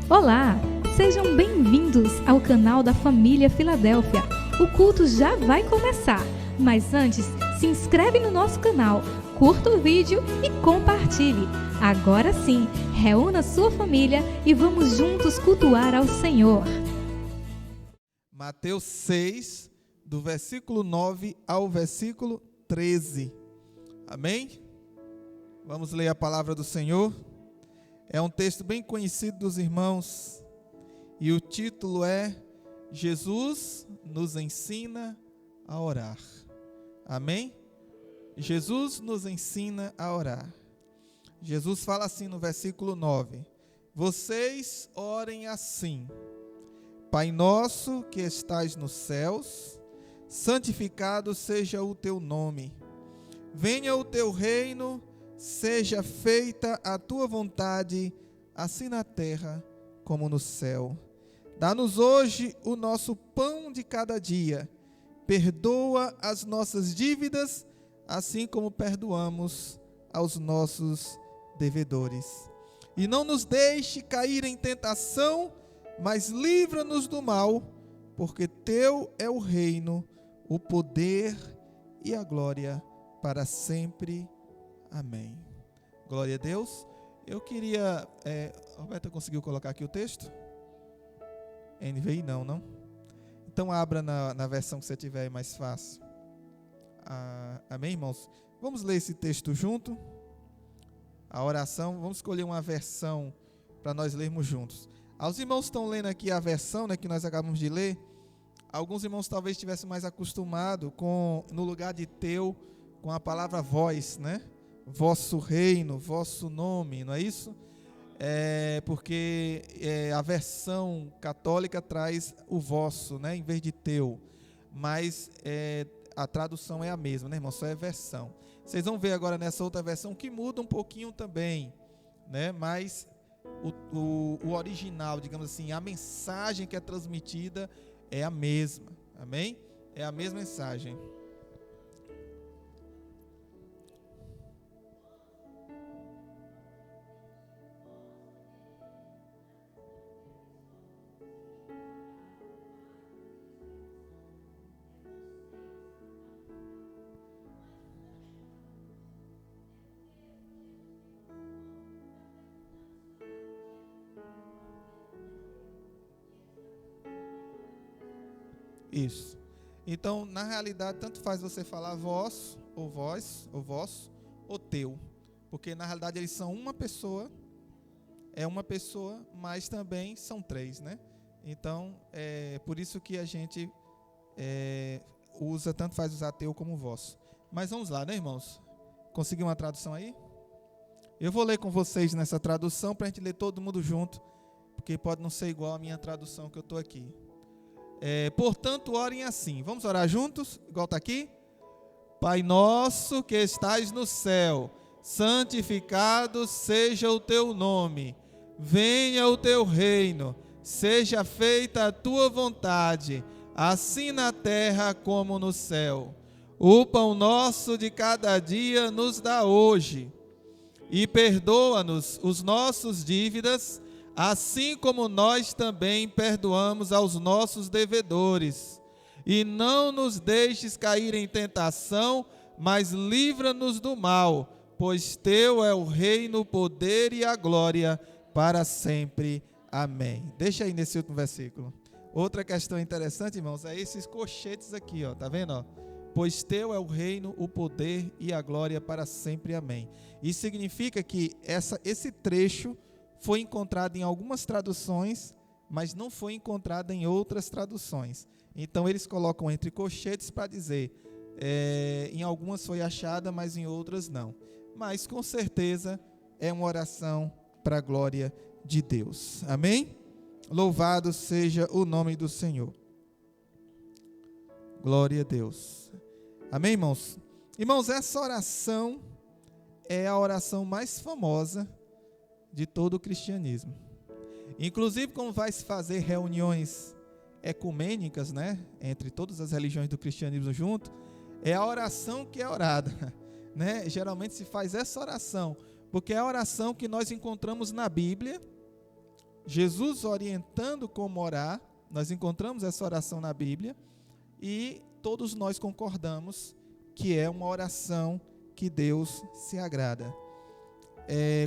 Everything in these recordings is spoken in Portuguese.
Olá, sejam bem-vindos ao canal da Família Filadélfia. O culto já vai começar, mas antes, se inscreve no nosso canal, curta o vídeo e compartilhe. Agora sim, reúna sua família e vamos juntos cultuar ao Senhor. Mateus 6, do versículo 9 ao versículo 13. Amém? Vamos ler a palavra do Senhor. É um texto bem conhecido dos irmãos e o título é Jesus nos ensina a orar. Amém? Jesus nos ensina a orar. Jesus fala assim no versículo 9: vocês orem assim: Pai nosso que estais nos céus, santificado seja o teu nome. Venha o teu reino, seja feita a tua vontade, assim na terra como no céu. Dá-nos hoje o nosso pão de cada dia. Perdoa as nossas dívidas, assim como perdoamos aos nossos devedores. E não nos deixe cair em tentação, mas livra-nos do mal, porque teu é o reino, o poder e a glória para sempre. Amém. Glória a Deus. Eu queria... Roberta, conseguiu colocar aqui o texto? NVI não? Então abra na versão que você tiver aí mais fácil. Amém, irmãos? Vamos ler esse texto junto. A oração, vamos escolher uma versão para nós lermos juntos. Os irmãos estão lendo aqui a versão, que nós acabamos de ler. Alguns irmãos talvez estivessem mais acostumados com, no lugar de teu, com a palavra vós, vosso reino, vosso nome, não é isso? Porque a versão católica traz o vosso, em vez de teu, mas a tradução é a mesma, irmão? Só é versão. Vocês vão ver agora nessa outra versão que muda um pouquinho também, mas o original, digamos assim, a mensagem que é transmitida é a mesma, amém? É a mesma mensagem. Isso. Então, na realidade, tanto faz você falar vós, ou vós, ou vosso, ou teu. Porque, na realidade, eles são uma pessoa, mas também são três, Então, por isso que a gente usa, tanto faz usar teu como vosso. Mas vamos lá, irmãos? Conseguiu uma tradução aí? Eu vou ler com vocês nessa tradução, para a gente ler todo mundo junto, porque pode não ser igual a minha tradução que eu estou aqui. Portanto, orem assim. Vamos orar juntos, igual está aqui? Pai nosso que estais no céu, santificado seja o teu nome. Venha o teu reino, seja feita a tua vontade, assim na terra como no céu. O pão nosso de cada dia nos dá hoje. E perdoa-nos os nossos dívidas, assim como nós também perdoamos aos nossos devedores. E não nos deixes cair em tentação, mas livra-nos do mal, pois teu é o reino, o poder e a glória para sempre. Amém. Deixa aí nesse último versículo. Outra questão interessante, irmãos, é esses colchetes aqui, tá vendo? Pois teu é o reino, o poder e a glória para sempre. Amém. Isso significa que esse trecho foi encontrado em algumas traduções, mas não foi encontrado em outras traduções. Então, eles colocam entre colchetes para dizer, em algumas foi achada, mas em outras não. Mas, com certeza, é uma oração para a glória de Deus. Amém? Louvado seja o nome do Senhor. Glória a Deus. Amém, irmãos? Irmãos, essa oração é a oração mais famosa de todo o cristianismo. Inclusive, como vai se fazer reuniões ecumênicas, entre todas as religiões do cristianismo junto, é a oração que é orada, Geralmente se faz essa oração, porque é a oração que nós encontramos na Bíblia Jesus orientando como orar. Nós encontramos essa oração na Bíblia e todos nós concordamos que é uma oração que Deus se agrada.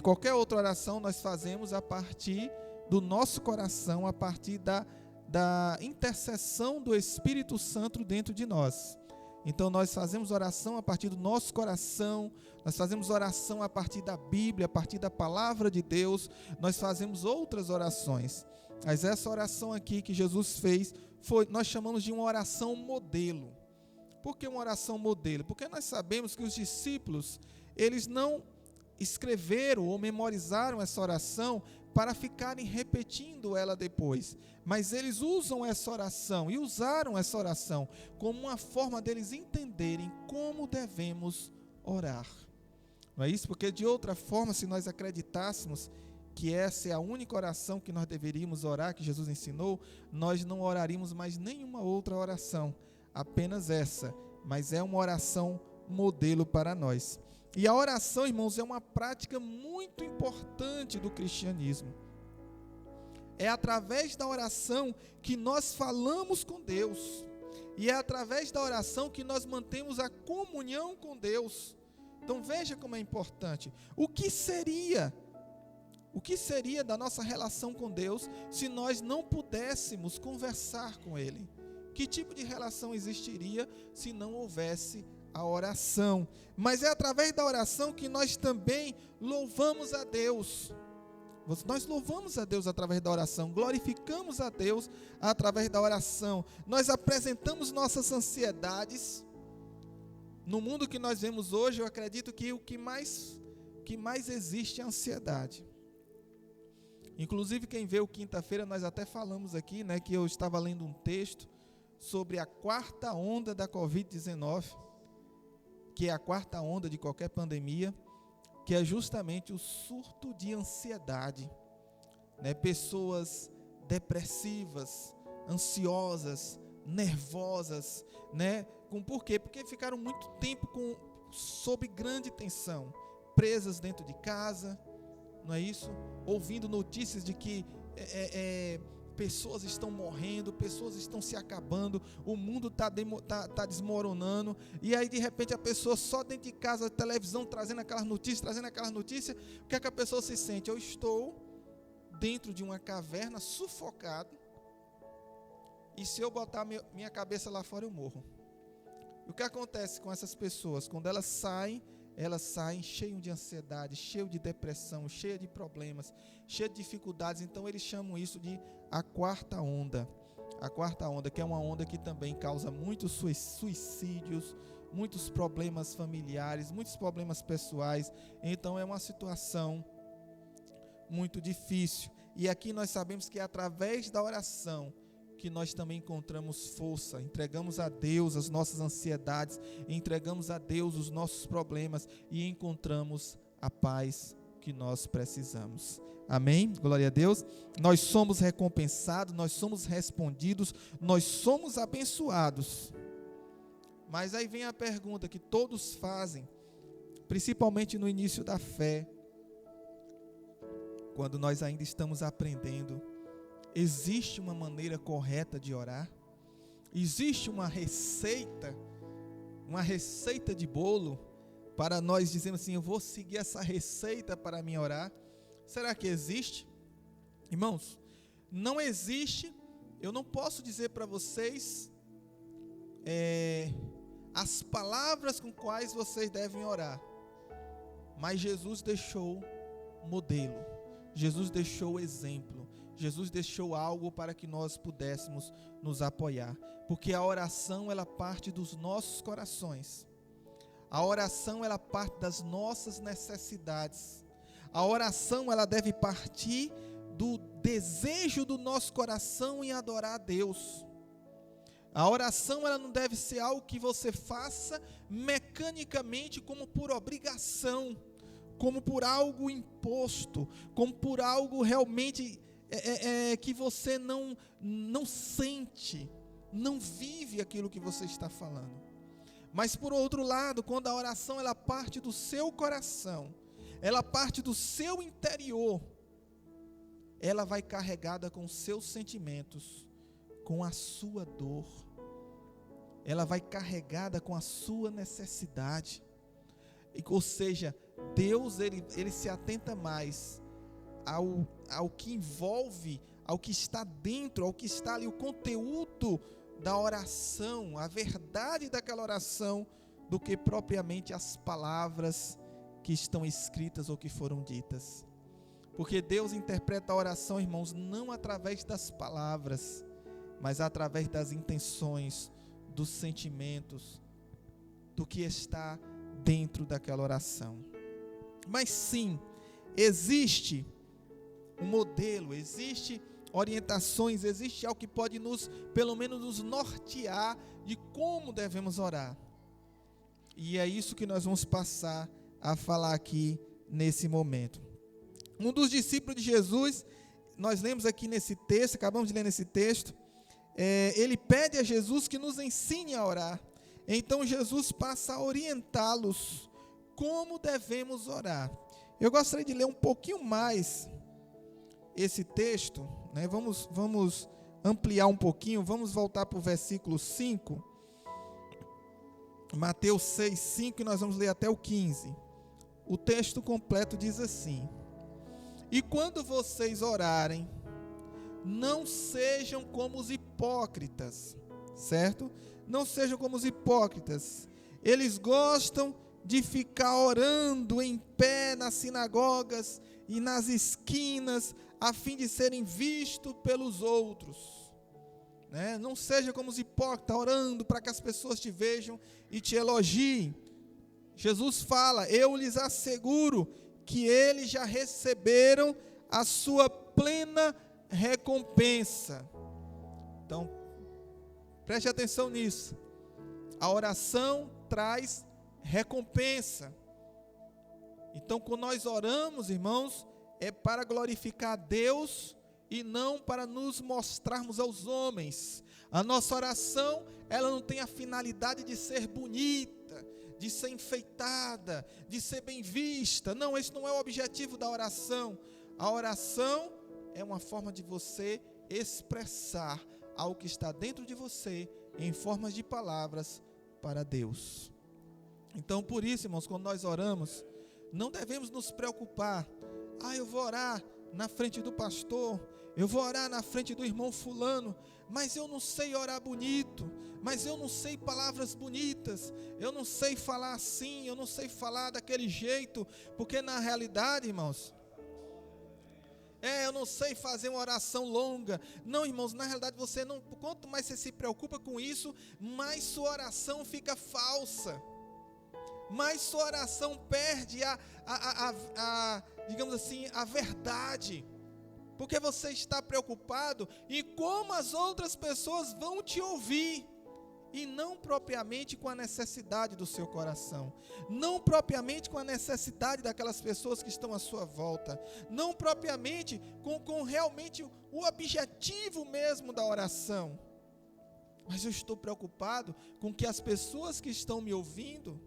Qualquer outra oração nós fazemos a partir do nosso coração, a partir da intercessão do Espírito Santo dentro de nós. Então nós fazemos oração a partir do nosso coração, nós fazemos oração a partir da Bíblia, a partir da palavra de Deus, nós fazemos outras orações. Mas essa oração aqui que Jesus fez, nós chamamos de uma oração modelo. Por que uma oração modelo? Porque nós sabemos que os discípulos, eles não escreveram ou memorizaram essa oração para ficarem repetindo ela depois, mas eles usam essa oração e usaram essa oração como uma forma deles entenderem como devemos orar. Não é isso? Porque de outra forma, se nós acreditássemos que essa é a única oração que nós deveríamos orar, que Jesus ensinou, nós não oraríamos mais nenhuma outra oração, apenas essa, mas é uma oração modelo para nós. E a oração, irmãos, é uma prática muito importante do cristianismo. É através da oração que nós falamos com Deus. E é através da oração que nós mantemos a comunhão com Deus. Então veja como é importante. O que seria da nossa relação com Deus se nós não pudéssemos conversar com Ele? Que tipo de relação existiria se não houvesse a oração? Mas é através da oração que nós também louvamos a Deus. Nós louvamos a Deus através da oração, glorificamos a Deus através da oração. Nós apresentamos nossas ansiedades. No mundo que nós vemos hoje, eu acredito que o que mais existe é a ansiedade. Inclusive, quem veio quinta-feira, nós até falamos aqui, né, que eu estava lendo um texto sobre a quarta onda da Covid-19, que é a quarta onda de qualquer pandemia, que é justamente o surto de ansiedade, né? Pessoas depressivas, ansiosas, nervosas, né? Por quê? Porque ficaram muito tempo sob grande tensão, presas dentro de casa, não é isso? Ouvindo notícias de que pessoas estão morrendo, pessoas estão se acabando, o mundo está desmoronando, e aí de repente a pessoa só dentro de casa, a televisão trazendo aquelas notícias, o que é que a pessoa se sente? Eu estou dentro de uma caverna, sufocado, e se eu botar minha cabeça lá fora eu morro. E o que acontece com essas pessoas? Quando elas saem cheias de ansiedade, cheias de depressão, cheias de problemas, cheias de dificuldades. Então eles chamam isso de a quarta onda. A quarta onda, que é uma onda que também causa muitos suicídios, muitos problemas familiares, muitos problemas pessoais. Então é uma situação muito difícil. E aqui nós sabemos que é através da oração que nós também encontramos força, entregamos a Deus as nossas ansiedades, entregamos a Deus os nossos problemas e encontramos a paz que nós precisamos. Amém? Glória a Deus. Nós somos recompensados, nós somos respondidos, nós somos abençoados. Mas aí vem a pergunta que todos fazem, principalmente no início da fé, quando nós ainda estamos aprendendo. Existe uma maneira correta de orar? Existe uma receita de bolo para nós dizermos assim, eu vou seguir essa receita para mim orar? Será que existe? Irmãos, não existe. Eu não posso dizer para vocês as palavras com quais vocês devem orar, mas Jesus deixou modelo, Jesus deixou exemplo, Jesus deixou algo para que nós pudéssemos nos apoiar, porque a oração ela parte dos nossos corações, a oração ela parte das nossas necessidades, a oração ela deve partir do desejo do nosso coração em adorar a Deus. A oração ela não deve ser algo que você faça mecanicamente como por obrigação, como por algo imposto, como por algo realmente que você não sente, não vive aquilo que você está falando. Mas por outro lado, quando a oração ela parte do seu coração, ela parte do seu interior, ela vai carregada com seus sentimentos, com a sua dor. Ela vai carregada com a sua necessidade. Ou seja, Deus ele se atenta mais ao que envolve, ao que está dentro, ao que está ali, o conteúdo da oração, a verdade daquela oração, do que propriamente as palavras que estão escritas ou que foram ditas. Porque Deus interpreta a oração, irmãos, não através das palavras, mas através das intenções, dos sentimentos, do que está dentro daquela oração. Mas sim, existe um modelo, existe orientações, existe algo que pode pelo menos nos nortear de como devemos orar. E é isso que nós vamos passar a falar aqui nesse momento. Um dos discípulos de Jesus, nós lemos aqui nesse texto, acabamos de ler nesse texto, ele pede a Jesus que nos ensine a orar. Então Jesus passa a orientá-los como devemos orar. Eu gostaria de ler um pouquinho mais esse texto, né? Vamos ampliar um pouquinho, vamos voltar para o versículo 5, Mateus 6, 5, e nós vamos ler até o 15. O texto completo diz assim: e quando vocês orarem, não sejam como os hipócritas, certo? Não sejam como os hipócritas. Eles gostam de ficar orando em pé nas sinagogas e nas esquinas, a fim de serem vistos pelos outros, né? Não seja como os hipócritas, orando para que as pessoas te vejam e te elogiem. Jesus fala: eu lhes asseguro que eles já receberam a sua plena recompensa. Então, preste atenção nisso. A oração traz recompensa. Então, quando nós oramos, irmãos, é para glorificar a Deus e não para nos mostrarmos aos homens. A nossa oração, ela não tem a finalidade de ser bonita, de ser enfeitada, de ser bem vista. Não, esse não é o objetivo da oração. A oração é uma forma de você expressar algo que está dentro de você em formas de palavras para Deus. Então, por isso, irmãos, quando nós oramos, não devemos nos preocupar. Eu vou orar na frente do pastor, eu vou orar na frente do irmão fulano, mas eu não sei orar bonito, mas eu não sei palavras bonitas, eu não sei falar assim, eu não sei falar daquele jeito, porque na realidade, irmãos, eu não sei fazer uma oração longa. Não, irmãos, na realidade você não, quanto mais você se preocupa com isso, mais sua oração fica falsa, mais sua oração perde digamos assim, a verdade, porque você está preocupado em como as outras pessoas vão te ouvir, e não propriamente com a necessidade do seu coração, não propriamente com a necessidade daquelas pessoas que estão à sua volta, não propriamente com realmente o objetivo mesmo da oração, mas eu estou preocupado com que as pessoas que estão me ouvindo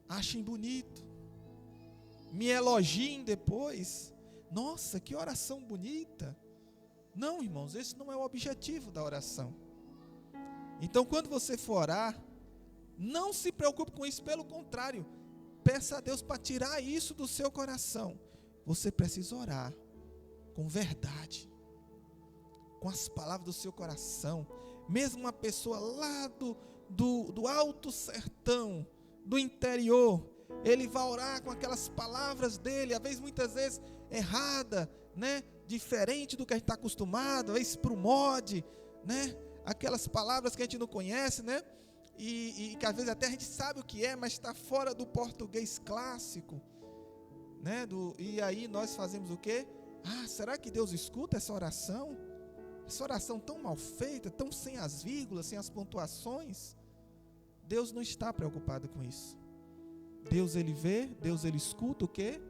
achem bonito, me elogiem depois. Nossa, que oração bonita. Não, irmãos, esse não é o objetivo da oração. Então, quando você for orar, não se preocupe com isso, pelo contrário, peça a Deus para tirar isso do seu coração. Você precisa orar com verdade, com as palavras do seu coração. Mesmo uma pessoa lá do alto sertão, do interior, ele vai orar com aquelas palavras dele, muitas vezes errada, né? Diferente do que a gente está acostumado, às vezes para o mod, né? Aquelas palavras que a gente não conhece, né? E que às vezes até a gente sabe o que é, mas está fora do português clássico, né? E aí nós fazemos o quê? Será que Deus escuta essa oração? Essa oração tão mal feita, tão sem as vírgulas, sem as pontuações. Deus não está preocupado com isso. Deus, ele vê, Deus, ele escuta o quê?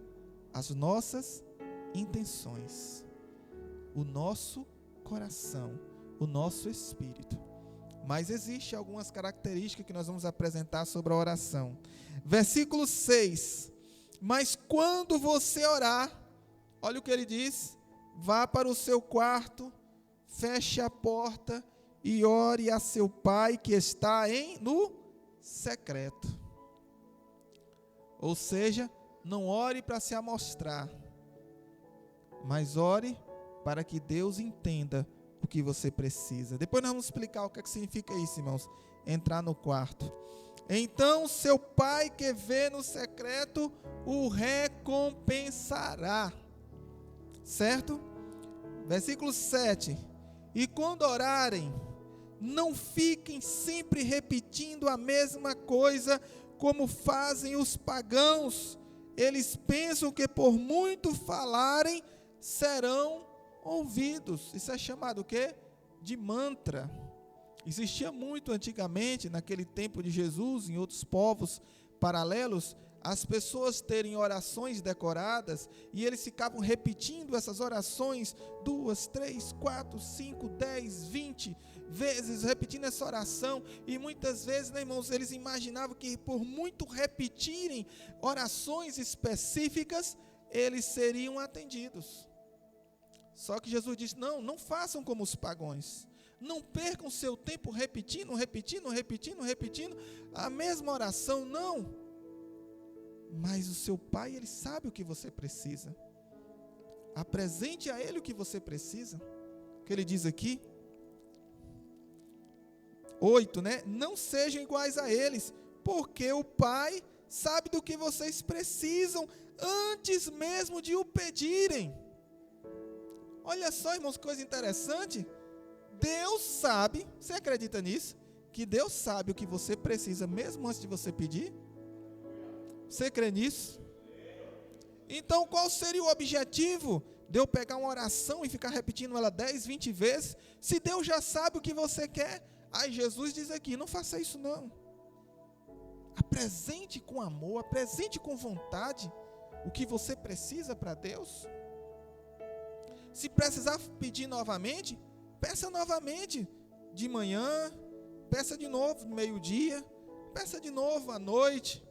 As nossas intenções, o nosso coração, o nosso espírito. Mas existe algumas características que nós vamos apresentar sobre a oração. Versículo 6. Mas quando você orar, olha o que ele diz: vá para o seu quarto, feche a porta e ore a seu pai que está no secreto. Ou seja, não ore para se amostrar, mas ore para que Deus entenda o que você precisa. Depois nós vamos explicar o que significa isso, irmãos. Entrar no quarto. Então seu pai que vê no secreto o recompensará. Certo? Versículo 7. E quando orarem, não fiquem sempre repetindo a mesma coisa, como fazem os pagãos. Eles pensam que por muito falarem, serão ouvidos. Isso é chamado o quê? De mantra. Existia muito antigamente, naquele tempo de Jesus, em outros povos paralelos, as pessoas terem orações decoradas, e eles ficavam repetindo essas orações 2, 3, 4, 5, 10, 20 vezes, repetindo essa oração, e muitas vezes, né, irmãos, eles imaginavam que por muito repetirem orações específicas, eles seriam atendidos. Só que Jesus disse, não façam como os pagãos. Não percam seu tempo repetindo a mesma oração, não. Mas o seu pai, ele sabe o que você precisa. Apresente a ele o que você precisa. O que ele diz aqui? 8, né? Não sejam iguais a eles, porque o pai sabe do que vocês precisam, antes mesmo de o pedirem. Olha só, irmãos, que coisa interessante. Deus sabe, você acredita nisso? Que Deus sabe o que você precisa, mesmo antes de você pedir? Você crê nisso? Então, qual seria o objetivo de eu pegar uma oração e ficar repetindo ela 10, 20 vezes, se Deus já sabe o que você quer? Aí Jesus diz aqui, não faça isso não. Apresente com amor, apresente com vontade o que você precisa para Deus. Se precisar pedir novamente, peça novamente, de manhã, peça de novo no meio-dia, peça de novo à noite,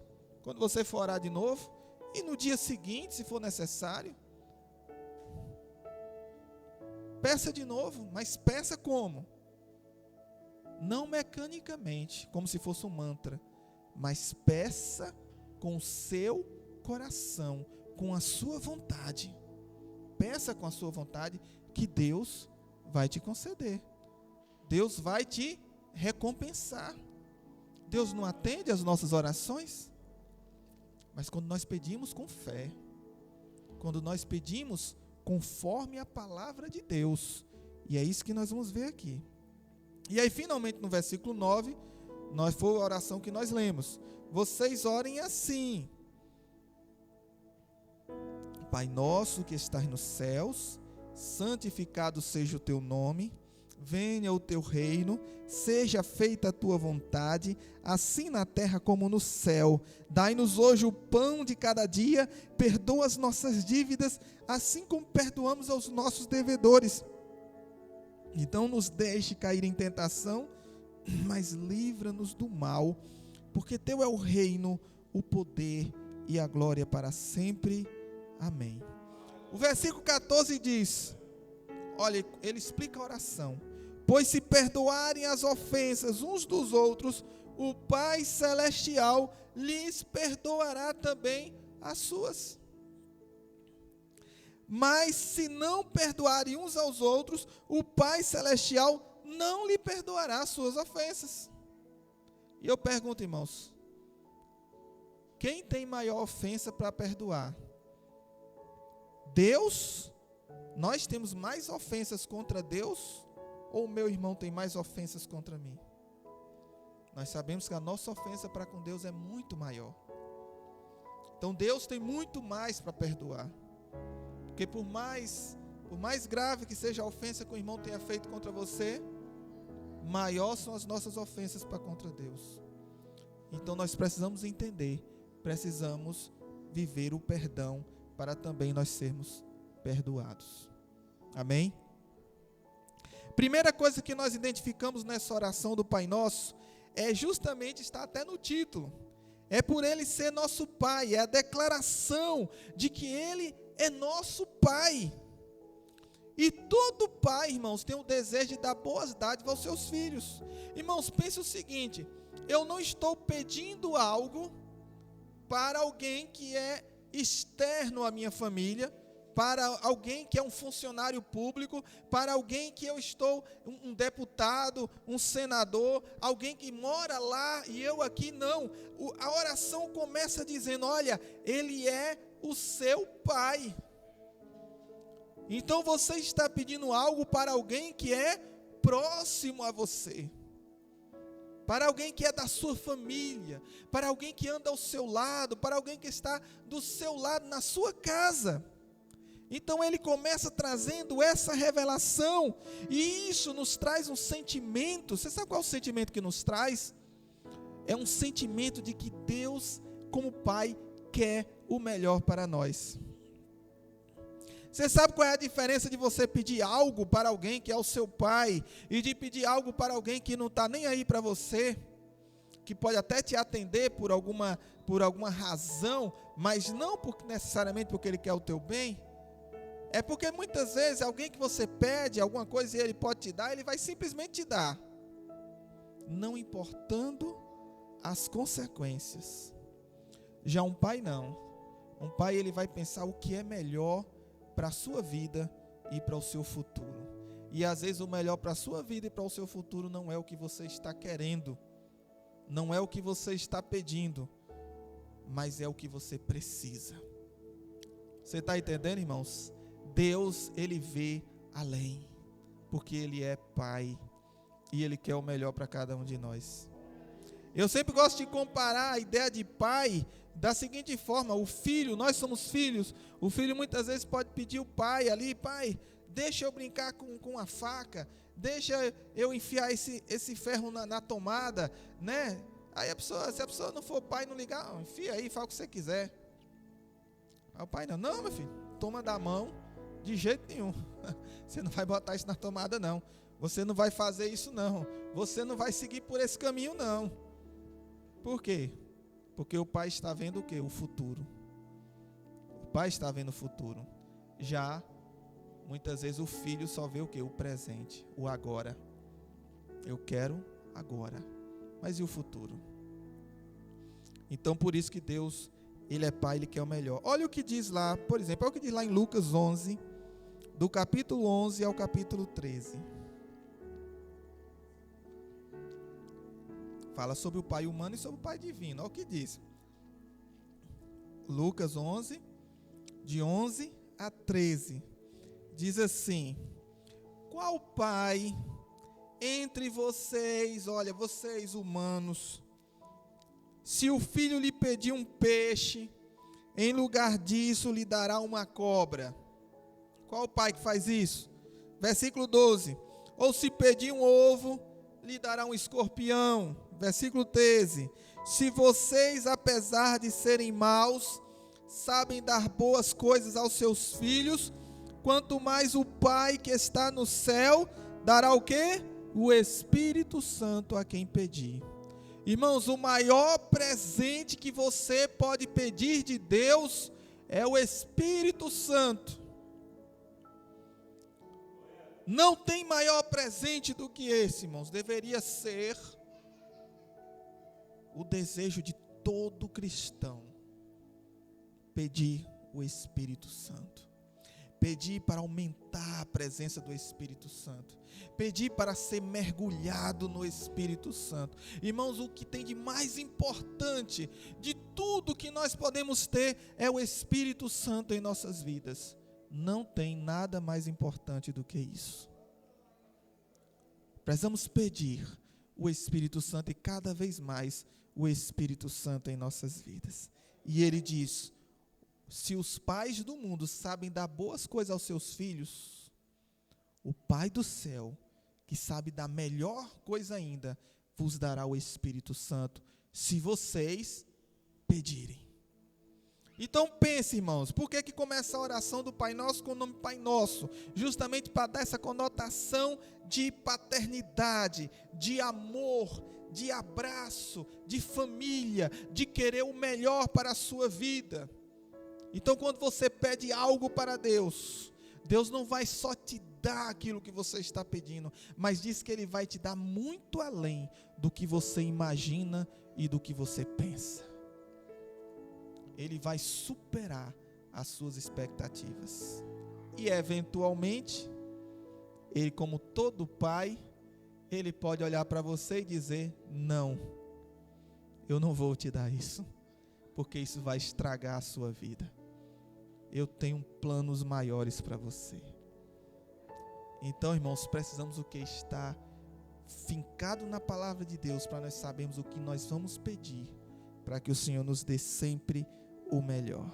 quando você for orar de novo, e no dia seguinte, se for necessário. Peça de novo, mas peça como? Não mecanicamente, como se fosse um mantra, mas peça com o seu coração, com a sua vontade. Peça com a sua vontade que Deus vai te conceder. Deus vai te recompensar. Deus não atende às nossas orações, mas quando nós pedimos com fé, quando nós pedimos conforme a palavra de Deus, e é isso que nós vamos ver aqui. E aí, finalmente, no versículo 9, foi a oração que nós lemos. Vocês orem assim: Pai nosso que estás nos céus, santificado seja o teu nome, venha o teu reino, seja feita a tua vontade, assim na terra como no céu. Dai-nos hoje o pão de cada dia, perdoa as nossas dívidas, assim como perdoamos aos nossos devedores. Então nos deixe cair em tentação, mas livra-nos do mal, porque teu é o reino, o poder e a glória para sempre. Amém. O versículo 14 diz, olha, ele explica a oração. Pois se perdoarem as ofensas uns dos outros, o Pai Celestial lhes perdoará também as suas. Mas se não perdoarem uns aos outros, o Pai Celestial não lhe perdoará as suas ofensas. E eu pergunto, irmãos, quem tem maior ofensa para perdoar? Deus? Nós temos mais ofensas contra Deus? Ou o meu irmão tem mais ofensas contra mim? Nós sabemos que a nossa ofensa para com Deus é muito maior. Então Deus tem muito mais para perdoar. Porque por mais grave que seja a ofensa que o irmão tenha feito contra você, maior são as nossas ofensas para contra Deus. Então nós precisamos entender, precisamos viver o perdão para também nós sermos perdoados. Amém? Primeira coisa que nós identificamos nessa oração do Pai Nosso é justamente, está até no título, é por Ele ser nosso Pai, é a declaração de que Ele é nosso Pai. E todo pai, irmãos, tem o desejo de dar boas dádivas aos seus filhos. Irmãos, pense o seguinte: eu não estou pedindo algo para alguém que é externo à minha família, para alguém que é um funcionário público, para alguém que eu estou, um deputado, um senador, alguém que mora lá e eu aqui, não. A oração começa dizendo: olha, Ele é o seu pai. Então você está pedindo algo para alguém que é próximo a você, para alguém que é da sua família, para alguém que anda ao seu lado, para alguém que está do seu lado na sua casa. Então ele começa trazendo essa revelação, e isso nos traz um sentimento. Você sabe qual é o sentimento que nos traz? É um sentimento de que Deus, como Pai, quer o melhor para nós. Você sabe qual é a diferença de você pedir algo para alguém que é o seu pai e de pedir algo para alguém que não está nem aí para você, que pode até te atender por alguma razão, mas não necessariamente porque ele quer o teu bem? É porque muitas vezes alguém que você pede alguma coisa e ele pode te dar, ele vai simplesmente te dar, não importando as consequências. Já um pai não. Um pai, ele vai pensar o que é melhor para a sua vida e para o seu futuro. E às vezes o melhor para a sua vida e para o seu futuro não é o que você está querendo, não é o que você está pedindo, mas é o que você precisa. Você está entendendo, irmãos? Deus, Ele vê além, porque Ele é Pai e Ele quer o melhor para cada um de nós. Eu sempre gosto de comparar a ideia de pai da seguinte forma: o filho, nós somos filhos, o filho muitas vezes pode pedir o pai ali: pai, deixa eu brincar com a faca, deixa eu enfiar esse ferro na tomada, né? Aí se a pessoa não for pai, não ligar, enfia aí, fala o que você quiser. Aí o pai não, meu filho, toma da mão, de jeito nenhum, você não vai botar isso na tomada não, você não vai fazer isso não, você não vai seguir por esse caminho não. Por quê? Porque o pai está vendo o quê? O futuro. O pai está vendo o futuro. Já, muitas vezes, o filho só vê o quê? O presente, o agora. Eu quero agora. Mas e o futuro? Então, por isso que Deus, Ele é pai, Ele quer o melhor. Olha o que diz lá, por exemplo, olha o que diz lá em Lucas 11, do capítulo 11 ao capítulo 13. Fala sobre o pai humano e sobre o pai divino. Olha o que diz. Lucas 11, de 11 a 13. Diz assim: qual pai entre vocês, olha, vocês humanos, se o filho lhe pedir um peixe, em lugar disso lhe dará uma cobra? Qual pai que faz isso? Versículo 12. Ou se pedir um ovo, lhe dará um escorpião? Versículo 13. Se vocês, apesar de serem maus, sabem dar boas coisas aos seus filhos, quanto mais o Pai que está no céu dará o quê? O Espírito Santo a quem pedir. Irmãos, o maior presente que você pode pedir de Deus é o Espírito Santo. Não tem maior presente do que esse, irmãos. Deveria ser o desejo de todo cristão, pedir o Espírito Santo, pedir para aumentar a presença do Espírito Santo, pedir para ser mergulhado no Espírito Santo. Irmãos, o que tem de mais importante de tudo que nós podemos ter é o Espírito Santo em nossas vidas. Não tem nada mais importante do que isso. Precisamos pedir o Espírito Santo e cada vez mais o Espírito Santo em nossas vidas. E ele diz: se os pais do mundo sabem dar boas coisas aos seus filhos, o Pai do céu, que sabe dar melhor coisa ainda, vos dará o Espírito Santo, se vocês pedirem. Então pense, irmãos, por que começa a oração do Pai Nosso com o nome Pai Nosso? Justamente para dar essa conotação de paternidade, de amor, de abraço, de família, de querer o melhor para a sua vida. Então, quando você pede algo para Deus, Deus não vai só te dar aquilo que você está pedindo, mas diz que Ele vai te dar muito além do que você imagina e do que você pensa. Ele vai superar as suas expectativas. E eventualmente, Ele, como todo pai, Ele pode olhar para você e dizer: não, eu não vou te dar isso, porque isso vai estragar a sua vida. Eu tenho planos maiores para você. Então, irmãos, precisamos o que está fincado na palavra de Deus, para nós sabermos o que nós vamos pedir, para que o Senhor nos dê sempre o melhor.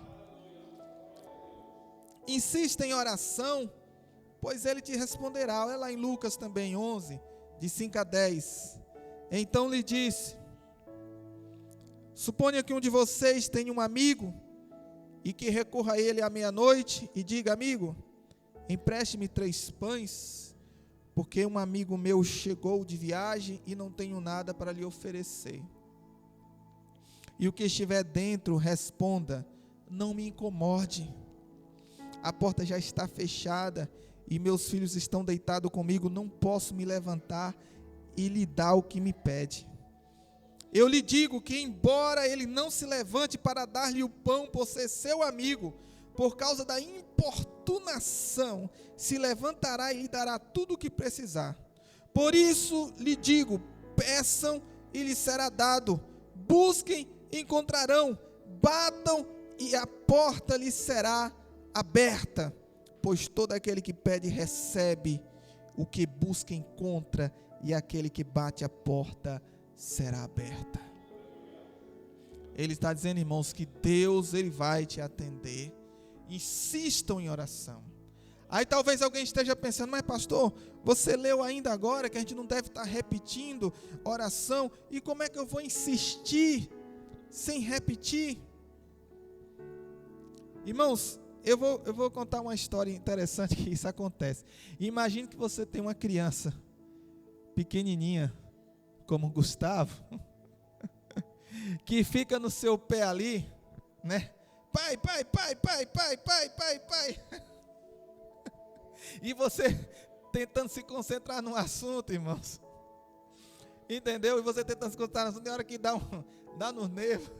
Insista em oração, pois Ele te responderá. Olha lá em Lucas também, 11, de 5 a 10. Então lhe disse: suponha que um de vocês tenha um amigo, e que recorra a ele à meia-noite, e diga: amigo, empreste-me 3 pães, porque um amigo meu chegou de viagem e não tenho nada para lhe oferecer. E o que estiver dentro responda: não me incomode, a porta já está fechada e meus filhos estão deitados comigo, não posso me levantar e lhe dar o que me pede. Eu lhe digo que, embora ele não se levante para dar-lhe o pão por ser seu amigo, por causa da importunação, se levantará e lhe dará tudo o que precisar. Por isso lhe digo: peçam e lhes será dado, busquem e encontrarão, batam e a porta lhes será aberta. Pois todo aquele que pede recebe, o que busca encontra, e aquele que bate a porta será aberta. Ele está dizendo, irmãos, que Deus, Ele vai te atender. Insistam em oração. Aí talvez alguém esteja pensando: mas pastor, você leu ainda agora que a gente não deve estar repetindo oração, e como é que eu vou insistir sem repetir? Irmãos, eu vou contar uma história interessante que isso acontece. Imagine que você tem uma criança pequenininha, como Gustavo, que fica no seu pé ali, né? Pai, pai, pai, pai, pai, pai, pai, pai. E você tentando se concentrar no assunto, irmãos. Entendeu? E você tentando se concentrar no assunto, tem hora que dá no nervo.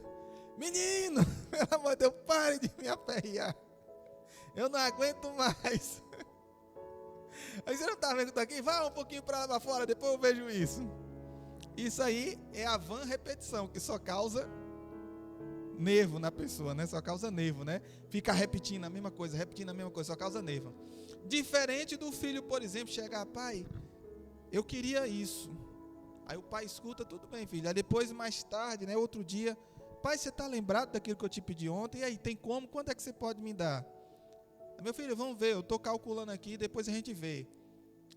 Menino, pelo amor de Deus, pare de me aperrear. Eu não aguento mais. Aí você não está vendo que está aqui? Vá um pouquinho para lá para fora, depois eu vejo isso. Isso aí é a vã repetição, que só causa nervo na pessoa, né? Só causa nervo, né? Fica repetindo a mesma coisa, só causa nervo. Diferente do filho, por exemplo, chegar: pai, eu queria isso. Aí o pai escuta: tudo bem, filho. Aí depois, mais tarde, né, outro dia: pai, você está lembrado daquilo que eu te pedi ontem? E aí, tem como? Quando é que você pode me dar? Meu filho, vamos ver, eu estou calculando aqui, depois a gente vê.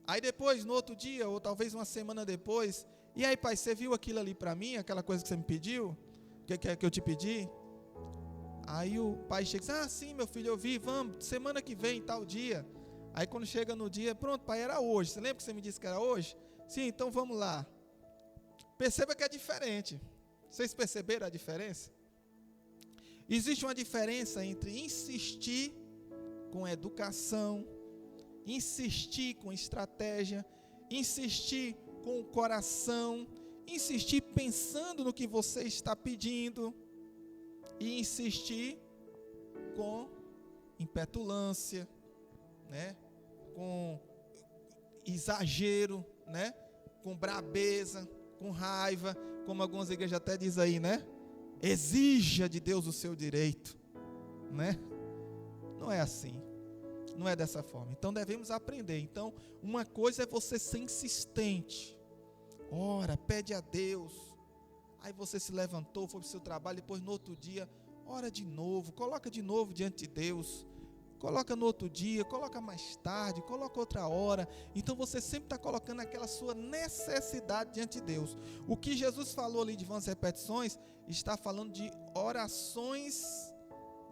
Aí depois, no outro dia, ou talvez uma semana depois: e aí, pai, você viu aquilo ali para mim, aquela coisa que você me pediu? Que eu te pedi? Aí o pai chega e diz: ah, sim, meu filho, eu vi, vamos, semana que vem, tal dia. Aí quando chega no dia: pronto, pai, era hoje. Você lembra que você me disse que era hoje? Sim, então vamos lá. Perceba que é diferente. Vocês perceberam a diferença? Existe uma diferença entre insistir com educação, insistir com estratégia, insistir com o coração, insistir pensando no que você está pedindo, e insistir com impetulância, né? Com exagero, né? Com brabeza, com raiva, como algumas igrejas até dizem aí, né? Exija de Deus o seu direito, né? Não é assim, não é dessa forma. Então devemos aprender. Então, uma coisa é você ser insistente. Ora, pede a Deus. Aí você se levantou, foi para o seu trabalho, depois no outro dia, ora de novo, coloca de novo diante de Deus. Coloca no outro dia, coloca mais tarde, coloca outra hora. Então você sempre está colocando aquela sua necessidade diante de Deus. O que Jesus falou ali de vãs repetições, está falando de orações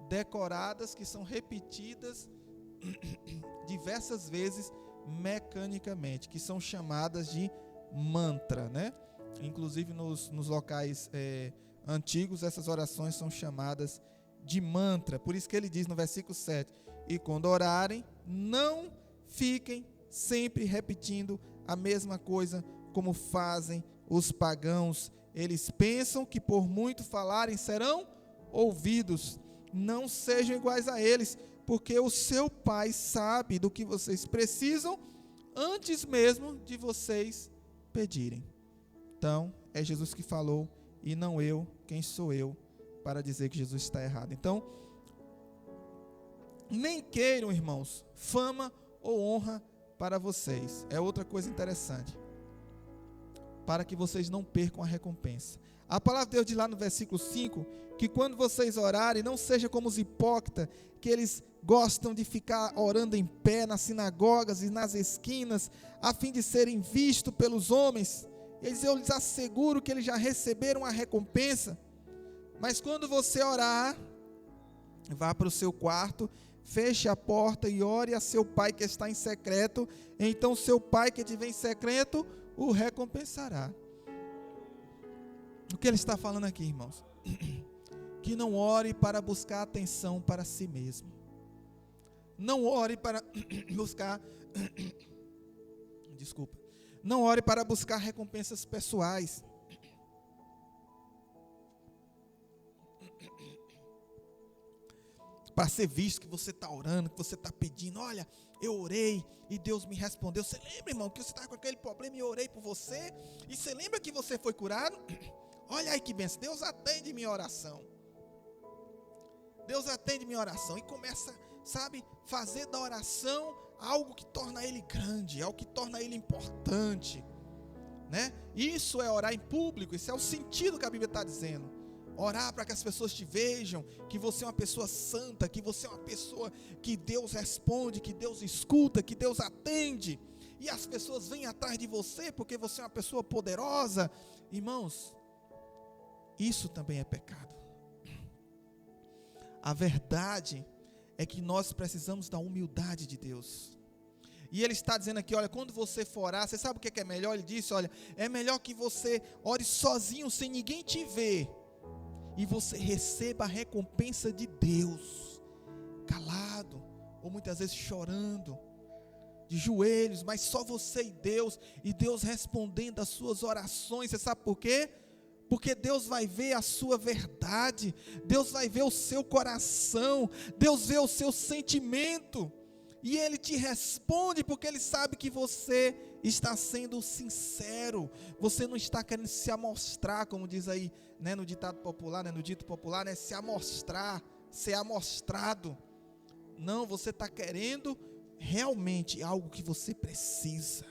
decoradas, que são repetidas diversas vezes mecanicamente, que são chamadas de mantra, né? Inclusive nos locais antigos, essas orações são chamadas de mantra. Por isso que ele diz no versículo 7: e quando orarem, não fiquem sempre repetindo a mesma coisa, como fazem os pagãos. Eles pensam que por muito falarem serão ouvidos. Não sejam iguais a eles, porque o seu Pai sabe do que vocês precisam antes mesmo de vocês pedirem. Então, é Jesus que falou e não eu. Quem sou eu para dizer que Jesus está errado? Então, nem queiram, irmãos, fama ou honra para vocês. É outra coisa interessante. Para que vocês não percam a recompensa. A palavra de Deus diz lá no versículo 5, que quando vocês orarem, não seja como os hipócritas, que eles gostam de ficar orando em pé nas sinagogas e nas esquinas, a fim de serem vistos pelos homens. Eu lhes asseguro que eles já receberam a recompensa. Mas quando você orar, vá para o seu quarto, feche a porta e ore a seu pai que está em secreto. Então seu pai que te vem em secreto o recompensará. O que ele está falando aqui, irmãos? Que não ore para buscar atenção para si mesmo. Não ore para buscar Não ore para buscar recompensas pessoais. Para ser visto que você está orando, que você está pedindo. Olha, eu orei e Deus me respondeu. Você lembra, irmão, que você estava com aquele problema e eu orei por você? E você lembra que você foi curado? Olha aí que bênção. Deus atende minha oração. Deus atende minha oração. E começa, sabe, fazer da oração algo que torna ele grande, algo que torna ele importante, né? Isso é orar em público. Esse é o sentido que a Bíblia está dizendo. Orar para que as pessoas te vejam, que você é uma pessoa santa, que você é uma pessoa que Deus responde, que Deus escuta, que Deus atende. E as pessoas vêm atrás de você porque você é uma pessoa poderosa. Irmãos, isso também é pecado. A verdade é que nós precisamos da humildade de Deus. E ele está dizendo aqui, olha, quando você for orar, você sabe o que é melhor? Ele disse, olha, é melhor que você ore sozinho, sem ninguém te ver. E você receba a recompensa de Deus, calado, ou muitas vezes chorando, de joelhos, mas só você e Deus respondendo às suas orações. Você sabe por quê? Porque Deus vai ver a sua verdade, Deus vai ver o seu coração, Deus vê o seu sentimento, e Ele te responde porque Ele sabe que você está sendo sincero, você não está querendo se amostrar, como diz aí, né, no ditado popular, né, no dito popular, né, se amostrar, ser amostrado. Não, você está querendo realmente algo que você precisa.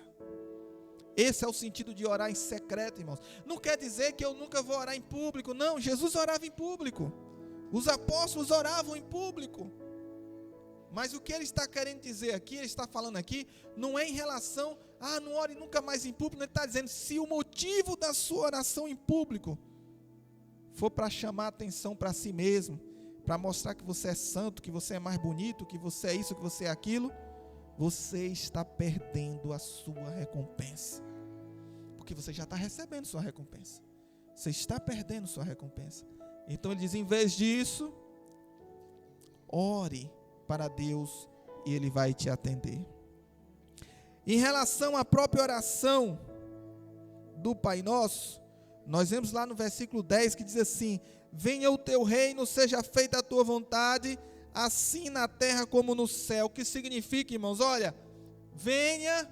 Esse é o sentido de orar em secreto, irmãos. Não quer dizer que eu nunca vou orar em público. Não, Jesus orava em público. Os apóstolos oravam em público. Mas o que ele está querendo dizer aqui, ele está falando aqui, não é em relação, não ore nunca mais em público. Ele está dizendo, se o motivo da sua oração em público for para chamar atenção para si mesmo, para mostrar que você é santo, que você é mais bonito, que você é isso, que você é aquilo, você está perdendo a sua recompensa. Porque você já está recebendo sua recompensa. Você está perdendo sua recompensa. Então ele diz, em vez disso, ore para Deus e Ele vai te atender. Em relação à própria oração do Pai Nosso, nós vemos lá no versículo 10 que diz assim, venha o teu reino, seja feita a tua vontade, assim na terra como no céu. O que significa, irmãos? Olha, venha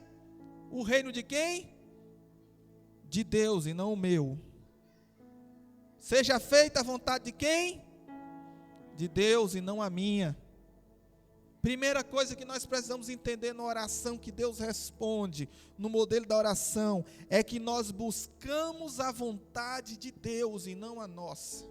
o reino de quem? De Deus e não o meu. Seja feita a vontade de quem? De Deus e não a minha. Primeira coisa que nós precisamos entender na oração que Deus responde, no modelo da oração, é que nós buscamos a vontade de Deus e não a nossa.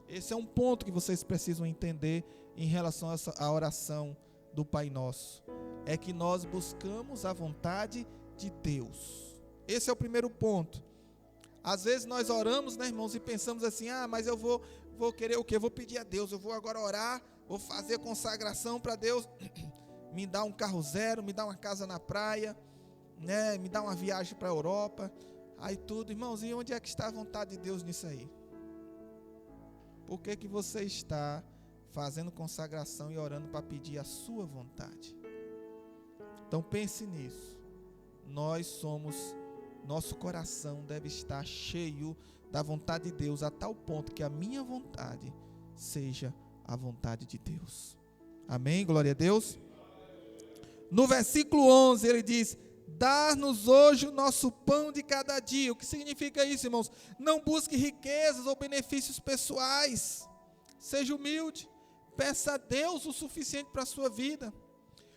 Esse é um ponto que vocês precisam entender em relação à oração do Pai Nosso. É que nós buscamos a vontade de Deus. Esse é o primeiro ponto. Às vezes nós oramos, né, irmãos, e pensamos assim, mas eu vou querer o quê? Eu vou pedir a Deus, eu vou agora orar, vou fazer consagração para Deus me dar um carro zero, me dar uma casa na praia, né, me dar uma viagem para a Europa, aí tudo. Irmãos, e onde é que está a vontade de Deus nisso aí? Por que você está fazendo consagração e orando para pedir a sua vontade? Então pense nisso. Nosso coração deve estar cheio da vontade de Deus, a tal ponto que a minha vontade seja a vontade de Deus. Amém? Glória a Deus. No versículo 11 ele diz: dar-nos hoje o nosso pão de cada dia. O que significa isso, irmãos? Não busque riquezas ou benefícios pessoais. Seja humilde. Peça a Deus o suficiente para a sua vida.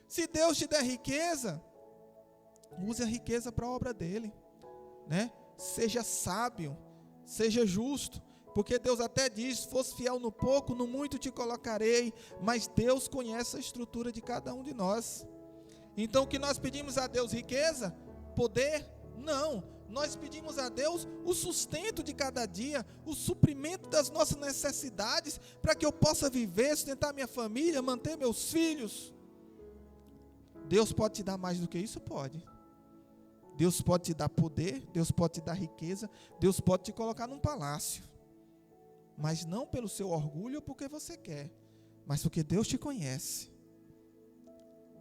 Se Deus te der riqueza, use a riqueza para a obra dele, né? Seja sábio, seja justo, porque Deus até diz: fosse fiel no pouco, no muito te colocarei. Mas Deus conhece a estrutura de cada um de nós. Então o que nós pedimos a Deus? Riqueza? Poder? Não. Nós pedimos a Deus o sustento de cada dia, o suprimento das nossas necessidades, para que eu possa viver, sustentar minha família, manter meus filhos. Deus pode te dar mais do que isso? Pode. Deus pode te dar poder, Deus pode te dar riqueza, Deus pode te colocar num palácio. Mas não pelo seu orgulho ou porque você quer, mas porque Deus te conhece.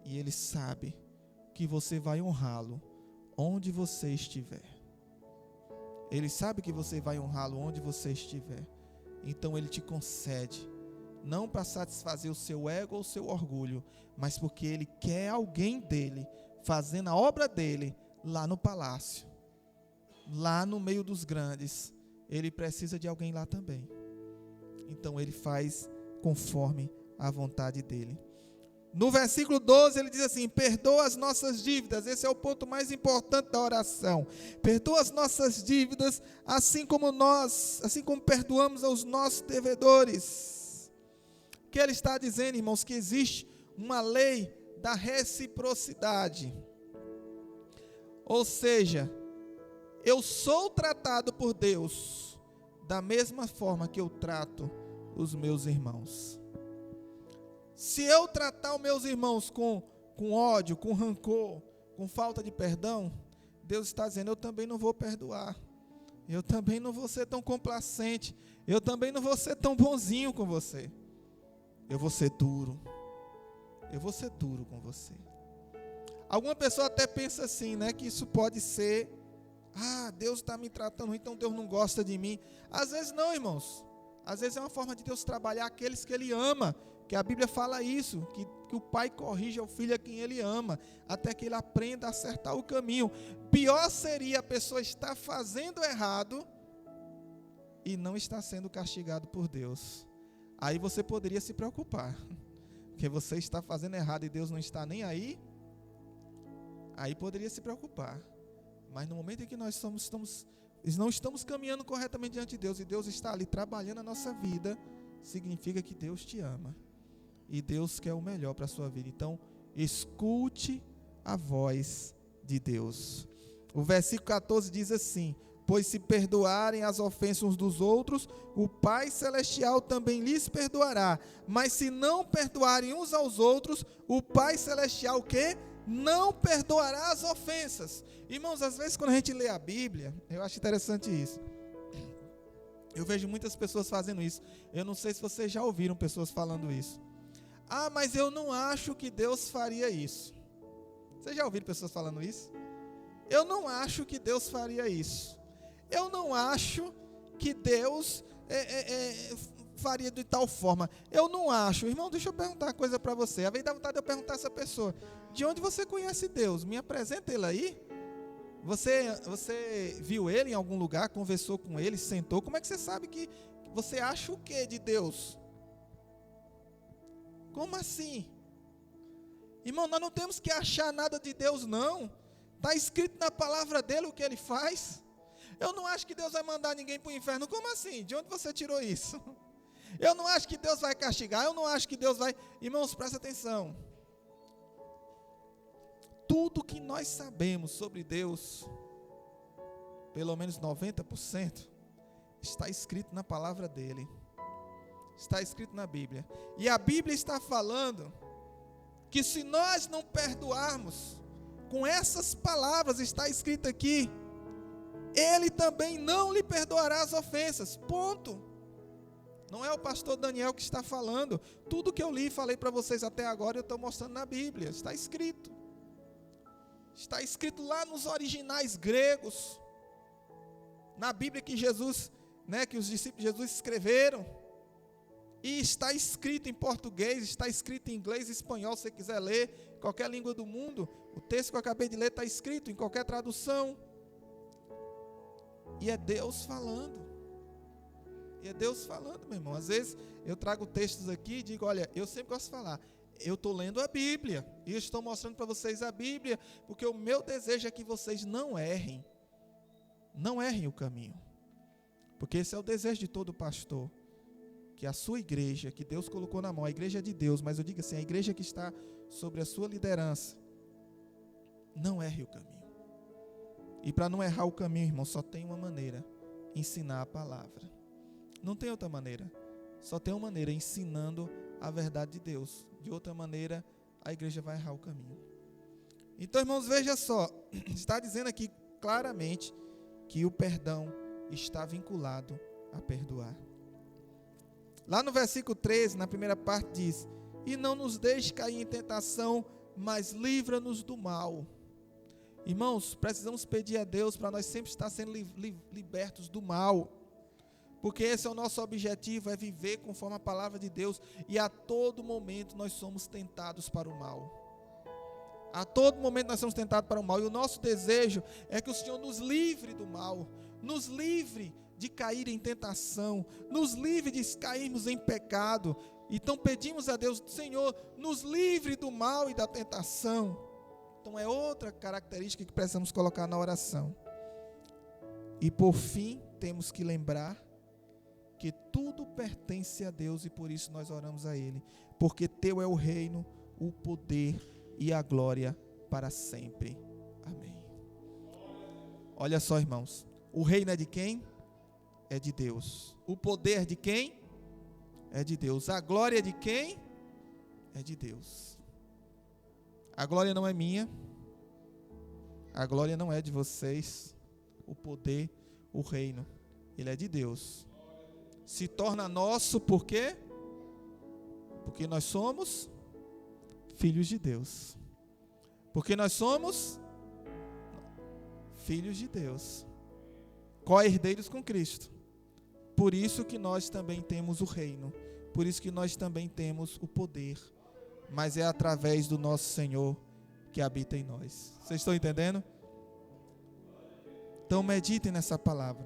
E Ele sabe que você vai honrá-lo onde você estiver. Ele sabe que você vai honrá-lo onde você estiver. Então Ele te concede, não para satisfazer o seu ego ou o seu orgulho, mas porque Ele quer alguém dele, fazendo a obra dele, lá no palácio, lá no meio dos grandes. Ele precisa de alguém lá também. Então Ele faz conforme a vontade dele. No versículo 12 ele diz assim: perdoa as nossas dívidas. Esse é o ponto mais importante da oração. Perdoa as nossas dívidas, assim como perdoamos aos nossos devedores. O que ele está dizendo, irmãos? Que existe uma lei da reciprocidade. Ou seja, eu sou tratado por Deus da mesma forma que eu trato os meus irmãos. Se eu tratar os meus irmãos com ódio, com rancor, com falta de perdão, Deus está dizendo: eu também não vou perdoar. Eu também não vou ser tão complacente. Eu também não vou ser tão bonzinho com você. Eu vou ser duro. Eu vou ser duro com você. Alguma pessoa até pensa assim, né? Que isso pode ser: Deus está me tratando, então Deus não gosta de mim. Às vezes não, irmãos. Às vezes é uma forma de Deus trabalhar aqueles que Ele ama. Que a Bíblia fala isso, que o pai corrige o filho a quem ele ama, até que ele aprenda a acertar o caminho. Pior seria a pessoa estar fazendo errado e não estar sendo castigado por Deus. Aí você poderia se preocupar, porque você está fazendo errado e Deus não está nem aí. Aí poderia se preocupar. Mas no momento em que nós não estamos caminhando corretamente diante de Deus, e Deus está ali trabalhando a nossa vida, significa que Deus te ama. E Deus quer o melhor para a sua vida. Então, escute a voz de Deus. O versículo 14 diz assim: pois se perdoarem as ofensas uns dos outros, o Pai Celestial também lhes perdoará. Mas se não perdoarem uns aos outros, o Pai Celestial o quê? Não perdoará as ofensas. Irmãos, às vezes quando a gente lê a Bíblia, eu acho interessante isso. Eu vejo muitas pessoas fazendo isso. Eu não sei se vocês já ouviram pessoas falando isso. Mas eu não acho que Deus faria isso. Vocês já ouviram pessoas falando isso? Eu não acho que Deus faria isso. Eu não acho que Deus faria de tal forma. Eu não acho. Irmão, deixa eu perguntar uma coisa para você. Às vezes dá vontade de eu perguntar a essa pessoa: de onde você conhece Deus? Me apresenta Ele aí. Você viu Ele em algum lugar, conversou com Ele, sentou? Como é que você sabe que você acha o que de Deus? Como assim? Irmão, nós não temos que achar nada de Deus, não. Está escrito na palavra dele o que Ele faz. Eu não acho que Deus vai mandar ninguém para o inferno. Como assim? De onde você tirou isso? Eu não acho que Deus vai castigar. Eu não acho que Deus vai... Irmãos, presta atenção. Tudo que nós sabemos sobre Deus, pelo menos 90%, está escrito na palavra dele. Está escrito na Bíblia. E a Bíblia está falando que se nós não perdoarmos, com essas palavras está escrito aqui, Ele também não lhe perdoará as ofensas. Ponto. Não é o pastor Daniel que está falando. Tudo que eu li e falei para vocês até agora, eu estou mostrando na Bíblia. Está escrito. Está escrito lá nos originais gregos, na Bíblia que Jesus, que os discípulos de Jesus escreveram. E está escrito em português, está escrito em inglês e espanhol, se você quiser ler, qualquer língua do mundo. O texto que eu acabei de ler está escrito em qualquer tradução. E é Deus falando. E é Deus falando, meu irmão. Às vezes eu trago textos aqui e digo, olha, eu sempre gosto de falar, eu estou lendo a Bíblia, e estou mostrando para vocês a Bíblia, porque o meu desejo é que vocês não errem o caminho. Porque esse é o desejo de todo pastor. Que a sua igreja, que Deus colocou na mão, a igreja é de Deus, mas eu digo assim, a igreja que está sobre a sua liderança, não erre o caminho. E para não errar o caminho, irmão, só tem uma maneira, ensinar a palavra. Não tem outra maneira, só tem uma maneira, ensinando a verdade de Deus. De outra maneira, a igreja vai errar o caminho. Então, irmãos, veja só, está dizendo aqui claramente que o perdão está vinculado a perdoar. Lá no versículo 13, na primeira parte diz, e não nos deixe cair em tentação, mas livra-nos do mal. Irmãos, precisamos pedir a Deus para nós sempre estar sendo libertos do mal, porque esse é o nosso objetivo, é viver conforme a palavra de Deus, e a todo momento nós somos tentados para o mal. A todo momento nós somos tentados para o mal, e o nosso desejo é que o Senhor nos livre do mal, nos livre de cair em tentação, nos livre de cairmos em pecado. Então pedimos a Deus, Senhor, nos livre do mal e da tentação. Então é outra característica que precisamos colocar na oração. E por fim, temos que lembrar que tudo pertence a Deus, e por isso nós oramos a Ele, porque teu é o reino, o poder e a glória para sempre. Amém. Olha só, irmãos, o reino é de quem? É de Deus. O poder de quem? É de Deus. A glória de quem? É de Deus. A glória não é minha. A glória não é de vocês. O poder, o reino, ele é de Deus. Se torna nosso por quê? Porque nós somos filhos de Deus. Porque nós somos filhos de Deus. Co-herdeiros com Cristo. Por isso que nós também temos o reino, por isso que nós também temos o poder, mas é através do nosso Senhor que habita em nós. Vocês estão entendendo? Então meditem nessa palavra.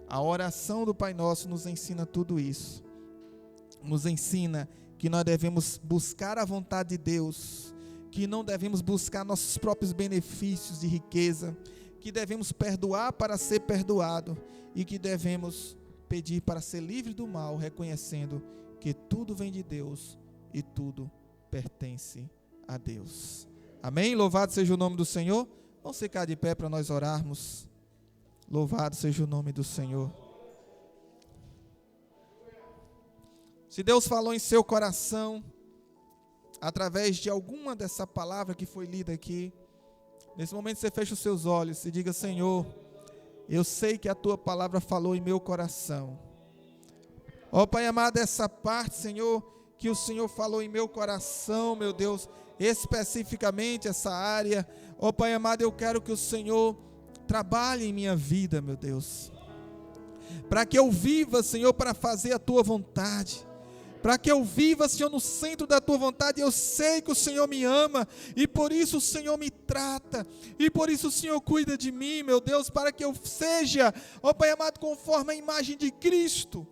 A oração do Pai Nosso nos ensina tudo isso. Nos ensina que nós devemos buscar a vontade de Deus, que não devemos buscar nossos próprios benefícios de riqueza, que devemos perdoar para ser perdoado e que devemos pedir para ser livre do mal, reconhecendo que tudo vem de Deus e tudo pertence a Deus. Amém? Louvado seja o nome do Senhor. Vamos ficar de pé para nós orarmos. Louvado seja o nome do Senhor. Se Deus falou em seu coração, através de alguma dessa palavra que foi lida aqui, nesse momento você fecha os seus olhos e diga, Senhor, eu sei que a tua palavra falou em meu coração. Ó Pai amado, essa parte, Senhor, que o Senhor falou em meu coração, meu Deus, especificamente essa área. Ó Pai amado, eu quero que o Senhor trabalhe em minha vida, meu Deus, para que eu viva, Senhor, para fazer a tua vontade. Para que eu viva, Senhor, no centro da tua vontade. Eu sei que o Senhor me ama, e por isso o Senhor me trata, e por isso o Senhor cuida de mim, meu Deus, para que eu seja, ó Pai amado, conforme a imagem de Cristo,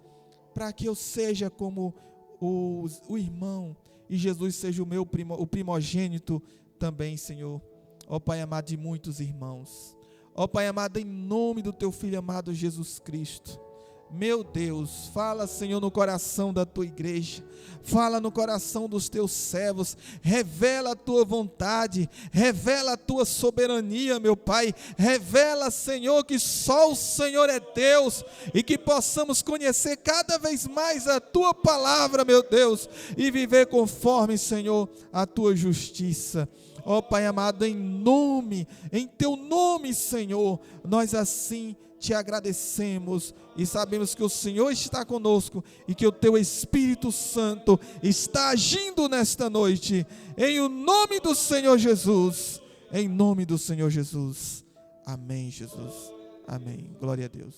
para que eu seja como o irmão, e Jesus seja o primogênito também, Senhor, ó Pai amado, de muitos irmãos. Ó Pai amado, em nome do teu Filho amado Jesus Cristo, meu Deus, fala, Senhor, no coração da tua igreja, fala no coração dos teus servos, revela a tua vontade, revela a tua soberania, meu Pai, revela, Senhor, que só o Senhor é Deus, e que possamos conhecer cada vez mais a tua palavra, meu Deus, e viver conforme, Senhor, a tua justiça. Ó Pai amado, em teu nome, Senhor, nós assim te agradecemos e sabemos que o Senhor está conosco e que o teu Espírito Santo está agindo nesta noite, em o nome do Senhor Jesus. em nome do Senhor Jesus. Amém, Jesus. Amém. Glória a Deus.